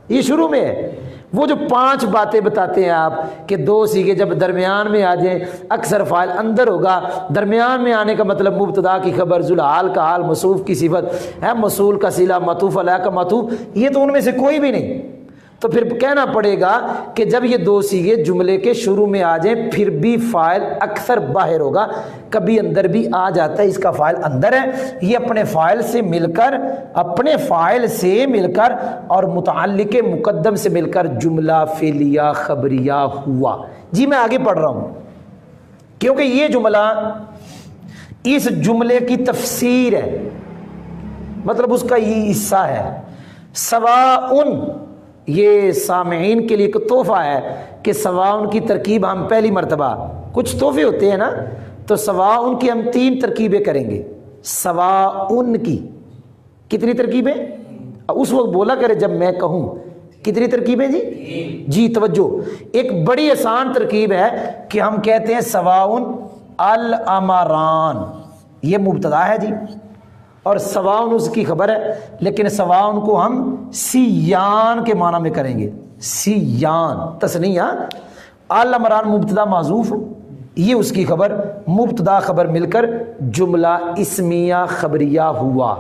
Speaker 3: یہ شروع میں ہے. وہ جو 5 باتیں بتاتے ہیں آپ کہ 2 سیغے جب درمیان میں آ جائیں اکثر فاعل اندر ہوگا. درمیان میں آنے کا مطلب مبتدا کی خبر، ذوالحال کا حال، موصوف کی صفت ہے، موصول کا صلہ، معطوف علیہ کا معطوف، یہ تو ان میں سے کوئی بھی نہیں. تو پھر کہنا پڑے گا کہ جب یہ 2 صیغے جملے کے شروع میں آ جائیں پھر بھی فاعل اکثر باہر ہوگا. کبھی اندر بھی آ جاتا ہے، اس کا فاعل اندر ہے، یہ اپنے فاعل سے مل کر اور متعلق مقدم سے مل کر جملہ فعلیہ خبریہ ہوا. جی میں آگے پڑھ رہا ہوں کیونکہ یہ جملہ اس جملے کی تفسیر ہے، مطلب اس کا یہ حصہ ہے. سواء یہ سامعین کے لیے ایک تحفہ ہے کہ سواء کی ترکیب ہم پہلی مرتبہ، کچھ تحفے ہوتے ہیں نا، تو سواء کی ہم 3 ترکیبیں کریں گے. سواء کی کتنی ترکیبیں؟ اس وقت بولا کرے جب میں کہوں کتنی ترکیبیں جی توجہ. ایک بڑی آسان ترکیب ہے کہ ہم کہتے ہیں سواء الامران، یہ مبتدا ہے جی اور سواء اس کی خبر ہے، لیکن سواء کو ہم سیان کے معنی میں کریں گے. سیان تثنیہ، الامران مبتدا محذوف، یہ اس کی خبر، مبتدا خبر مل کر جملہ اسمیہ خبریہ ہوا.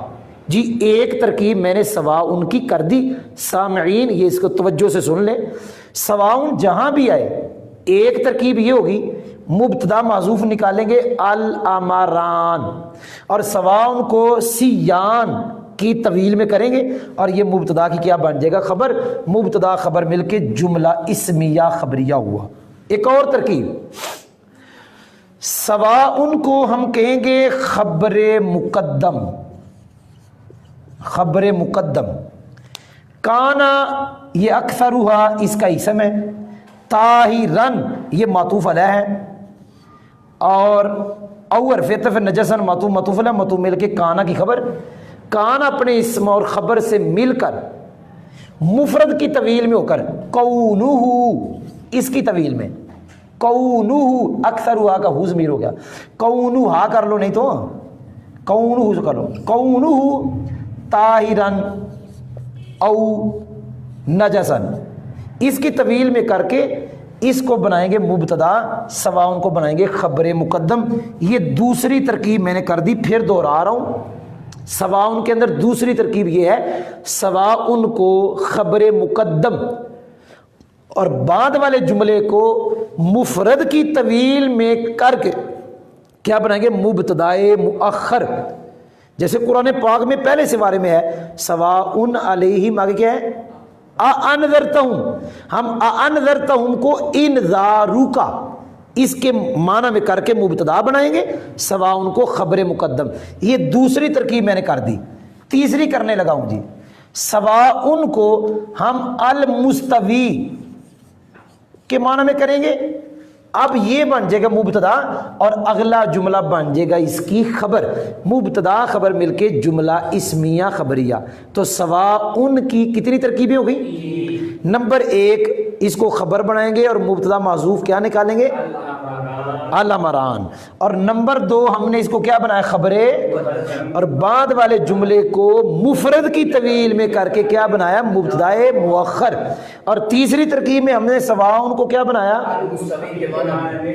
Speaker 3: جی ایک ترکیب میں نے سواء کی کر دی. سامعین یہ اس کو توجہ سے سن لیں، سواء جہاں بھی آئے ایک ترکیب یہ ہوگی، مبتدا محذوف نکالیں گے الامران اور سواء کو سیان کی طویل میں کریں گے اور یہ مبتدا کی کیا بن جائے گا؟ خبر. مبتدا خبر مل کے جملہ اسمیہ خبریہ ہوا. ایک اور ترکیب، سواء کو ہم کہیں گے خبر مقدم. خبر مقدم کانا یہ اکثرها اس کا اسم ہے، طاہرن یہ معطوف علیہ ہے، اور اور فیتف نجسن معطوف علیہ معطوف مل کے کانا کی خبر، کانا اپنے اسم اور خبر سے مل کر مفرد کی طویل میں ہو کر کونہ اس کی طویل میں، کونہ اکثرها کا ہو ضمیر ہو گیا، کونہ کر لو نہیں تو کونہ کر لو، کونہ طاہرن او نجسن اس کی طویل میں کر کے اس کو بنائیں گے مبتدا، سواء کو بنائیں گے خبر مقدم۔ یہ دوسری ترکیب میں نے کر دی، پھر دوہرا رہا ہوں، سواء کے اندر دوسری ترکیب یہ ہے سواء کو خبر مقدم اور بعد والے جملے کو مفرد کی طویل میں کر کے کیا بنائیں گے مبتدائے مؤخر، جیسے قرآن پاک میں پہلے سوارے میں ہے سواء علیہم، آگے کیا ہے انذرتہم، ہم انذرتہم کو انذارک اس کے معنی میں کر کے مبتدا بنائیں گے، سواء کو خبر مقدم۔ یہ دوسری ترکیب میں نے کر دی، تیسری کرنے لگا ہوں جی، سواء کو ہم المستوی کے معنی میں کریں گے، اب یہ بن جائے گا مبتدا اور اگلا جملہ بن جائے گا اس کی خبر، مبتدا خبر مل کے جملہ اسمیہ خبریہ۔ تو سواء کی کتنی ترکیبیں ہو گئی؟ نمبر 1 اس کو خبر بنائیں گے اور مبتدا محذوف کیا نکالیں گے الامران، اور نمبر 2 ہم نے اس کو کیا بنایا خبرے، اور بعد والے جملے کو مفرد کی طویل میں کر کے کیا بنایا مبتدائے مؤخر، اور تیسری ترکیب میں ہم نے سواء کو کیا بنایا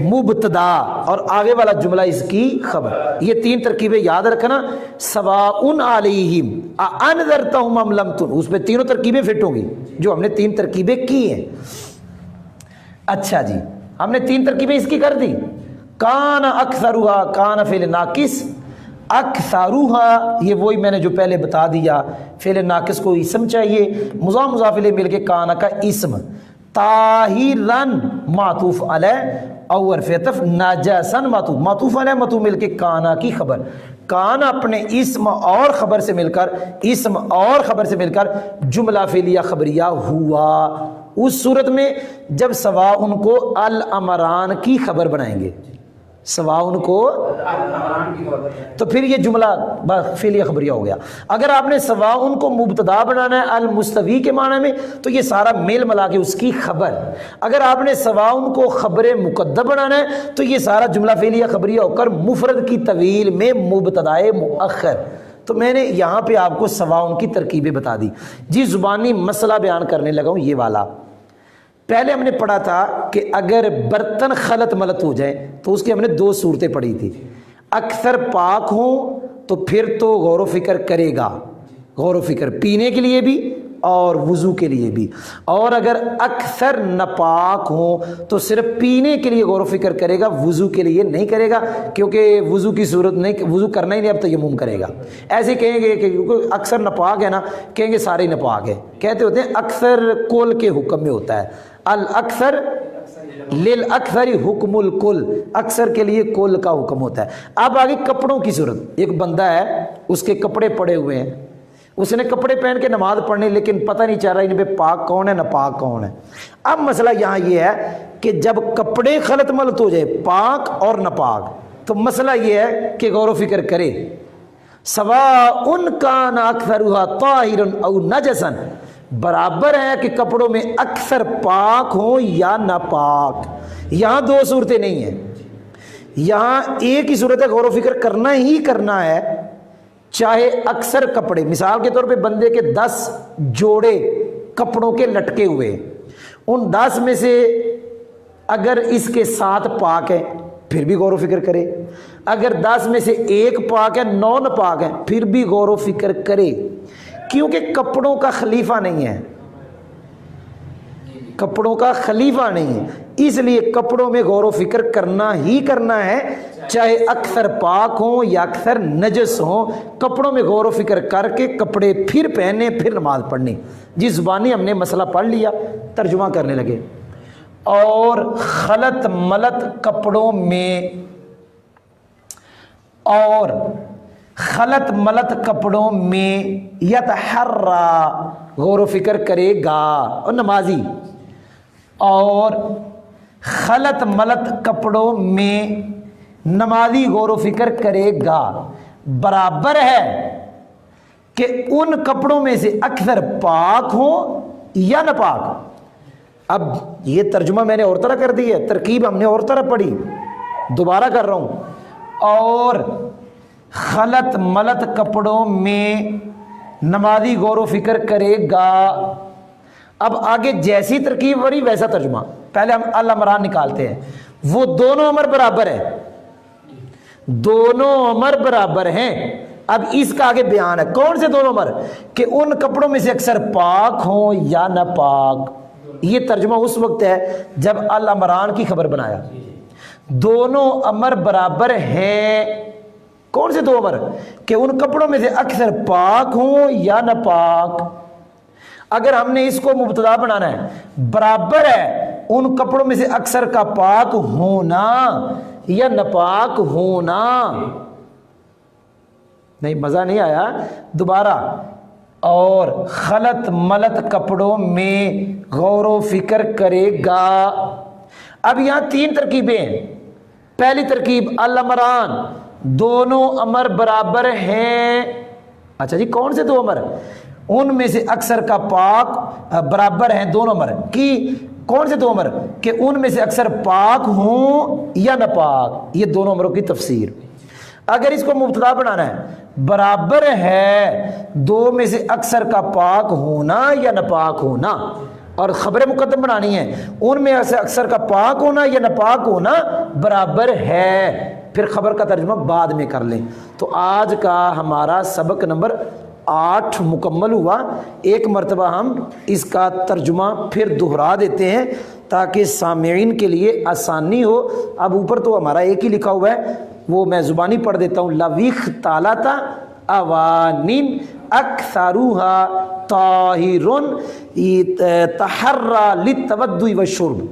Speaker 3: مبتدا اور آگے والا جملہ اس کی خبر۔ یہ 3 ترکیبیں یاد رکھنا، سواء علیہم انذرتہم ام لم تنذرہم، اس پہ تینوں ترکیبیں فٹ ہوں گی جو ہم نے 3 ترکیبیں کی ہیں۔ اچھا جی، ہم نے 3 ترکیبیں اس کی کر دی، کان اکثرها کان فعل ناقص، اکثرها یہ وہی میں نے جو پہلے بتا دیا، فعل ناقص کو اسم چاہیے، مضاف مضاف الیہ مل کے کان کا اسم، طاہرن معطوف علیہ اور فیتف نجسن معطوف علیہ معطوف مل کے کانا کی خبر، کان اپنے اسم اور خبر سے مل کر، اسم اور خبر سے مل کر جملہ فعلیہ خبریہ ہوا، اس صورت میں جب سواء کو الامران کی خبر بنائیں گے، سواء کو تو پھر یہ جملہ فعلیہ خبریہ ہو گیا۔ اگر آپ نے سواء کو مبتدا بنانا ہے المستوی کے معنی میں تو یہ سارا میل ملا کے اس کی خبر، اگر آپ نے سواء کو خبر مقدم بنانا ہے تو یہ سارا جملہ فعلیہ خبریہ ہو کر مفرد کی طویل میں مبتدائے مؤخر۔ تو میں نے یہاں پہ آپ کو سواء کی ترکیبیں بتا دی جی، زبانی مسئلہ بیان کرنے لگا ہوں یہ والا۔ پہلے ہم نے پڑھا تھا کہ اگر برتن خلط ملط ہو جائے تو اس کی ہم نے 2 صورتیں پڑھی تھی، اکثر پاک ہوں تو پھر تو غور و فکر کرے گا، غور و فکر پینے کے لیے بھی اور وضو کے لیے بھی، اور اگر اکثر ناپاک ہوں تو صرف پینے کے لیے غور و فکر کرے گا، وضو کے لیے نہیں کرے گا، کیونکہ وضو کی صورت نہیں، وضو کرنا ہی نہیں اب تیمم کرے گا۔ ایسے کہیں گے کہ اکثر ناپاک ہے نا، کہیں گے سارے ناپاک ہیں، کہتے ہوتے ہیں اکثر کل کے حکم میں ہوتا ہے، الاکثر للاکثر حکم الکل، اکثر کے لیے کل کا حکم ہوتا ہے۔ اب آگے کپڑوں کی صورت، ایک بندہ ہے اس کے کپڑے پڑے ہوئے ہیں، اس نے کپڑے پہن کے نماز پڑھنی لیکن پتہ نہیں چل رہا ان پہ پاک کون ہے ناپاک کون ہے۔ اب مسئلہ یہاں یہ ہے کہ جب کپڑے خلط ملط ہو جائے پاک اور ناپاک تو مسئلہ یہ ہے کہ غور و فکر کرے، سواء کان اکثرها طاہرا او نجسا، برابر ہے کہ کپڑوں میں اکثر پاک ہوں یا ناپاک۔ یہاں 2 صورتیں نہیں ہیں، یہاں ایک ہی صورت ہے، غور و فکر کرنا ہی کرنا ہے، چاہے اکثر کپڑے، مثال کے طور پہ بندے کے 10 جوڑے کپڑوں کے لٹکے ہوئے، ان 10 میں سے اگر اس کے 7 پاک ہیں پھر بھی غور و فکر کرے، اگر 10 میں سے 1 پاک ہے 9 ناپاک ہیں پھر بھی غور و فکر کرے، کیونکہ کپڑوں کا خلیفہ نہیں ہے، کپڑوں کا خلیفہ نہیں ہے، اس لیے کپڑوں میں غور و فکر کرنا ہی کرنا ہے، چاہے اکثر پاک ہوں یا اکثر نجس ہوں، کپڑوں میں غور و فکر کر کے کپڑے پھر پہنے پھر نماز پڑھنی۔ جی زبانی ہم نے مسئلہ پڑھ لیا، ترجمہ کرنے لگے۔ اور خلط ملط کپڑوں میں، اور خلط ملط کپڑوں میں یتحرا غور و فکر کرے گا، اور نمازی، اور خلط ملط کپڑوں میں نمازی غور و فکر کرے گا برابر ہے کہ ان کپڑوں میں سے اکثر پاک ہوں یا ناپاک۔ اب یہ ترجمہ میں نے اور طرح کر دی ہے، ترکیب ہم نے اور طرح پڑھی، دوبارہ کر رہا ہوں۔ اور خلط ملط کپڑوں میں نمازی غور و فکر کرے گا۔ اب آگے جیسی ترکیب پڑھی ویسا ترجمہ، پہلے ہم الامران نکالتے ہیں۔ وہ دونوں امر برابر ہیں، دونوں امر برابر ہیں۔ اب اس کا آگے بیان ہے، کون سے دونوں امر؟ کہ ان کپڑوں میں سے اکثر پاک ہوں یا ناپاک۔ یہ ترجمہ اس وقت ہے جب الامران کی خبر بنایا۔ دونوں امر برابر ہیں، کون سے دو امر؟ کہ ان کپڑوں میں سے اکثر پاک ہوں یا ناپاک۔ اگر ہم نے اس کو مبتدا بنانا ہے، برابر ہے ان کپڑوں میں سے اکثر کا پاک ہونا یا ناپاک ہونا۔ نہیں، مزہ نہیں آیا، دوبارہ۔ اور خلط ملط کپڑوں میں غور و فکر کرے گا۔ اب یہاں تین ترکیبیں ہیں۔ پہلی ترکیب الامران، دونوں امر برابر ہیں۔ اچھا جی، کون سے دو امر؟ ان میں سے اکثر کا پاک برابر ہیں، دونوں امر کی کون سے دو امر؟ کہ ان میں سے اکثر پاک ہوں یا ناپاک۔ یہ دونوں امروں کی تفسیر۔ اگر اس کو مبتدا بنانا ہے، برابر ہے دو میں سے اکثر کا پاک ہونا یا ناپاک ہونا، اور خبر مقدم بنانی ہے، ان میں سے اکثر کا پاک ہونا یا ناپاک ہونا برابر ہے، پھر خبر کا ترجمہ بعد میں کر لیں۔ تو آج کا ہمارا سبق نمبر 8 مکمل ہوا۔ ایک مرتبہ ہم اس کا ترجمہ پھر دہرا دیتے ہیں تاکہ سامعین کے لیے آسانی ہو۔ اب اوپر تو ہمارا ایک ہی لکھا ہوا ہے، وہ میں زبانی پڑھ دیتا ہوں۔ لویخ تالاتا اوانین اکثروہا طاہرن تحرا للتودع والشرب۔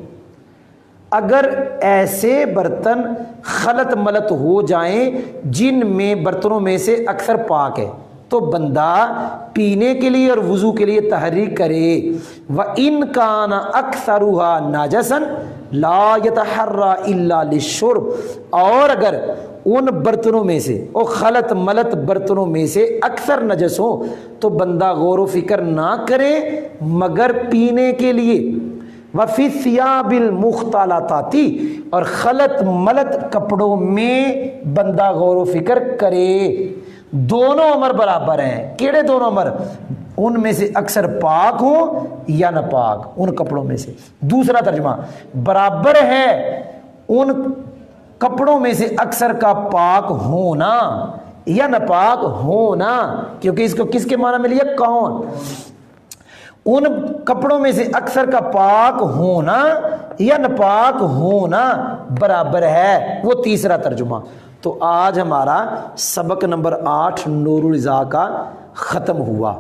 Speaker 3: اگر ایسے برتن خلط ملط ہو جائیں جن میں برتنوں میں سے اکثر پاک ہے تو بندہ پینے کے لیے اور وضو کے لیے تحریک کرے۔ وَإِن كَانَ أَكْثَرُهَا نَجَسًا لَا يَتَحَرَّى إِلَّا لِلشُّرْبِ، اور اگر ان برتنوں میں سے، اور خلط ملط برتنوں میں سے اکثر نجس ہوں تو بندہ غور و فکر نہ کرے مگر پینے کے لیے۔ وَفِي الثِّيَابِ الْمُخْتَلَطَاتِ، اور خلط ملط کپڑوں میں بندہ غور و فکر کرے۔ دونوں امر برابر ہیں، کیڑے دونوں امر؟ ان میں سے اکثر پاک ہوں یا ناپاک، ان کپڑوں میں سے۔ دوسرا ترجمہ، برابر ہے ان کپڑوں میں سے اکثر کا پاک ہونا یا ناپاک ہونا، کیونکہ اس کو کس کے معنی میں لیا؟ کون؟ ان کپڑوں میں سے اکثر کا پاک ہونا یا ناپاک ہونا برابر ہے، وہ تیسرا ترجمہ۔ تو آج ہمارا سبق نمبر 8 نور العزا کا ختم ہوا۔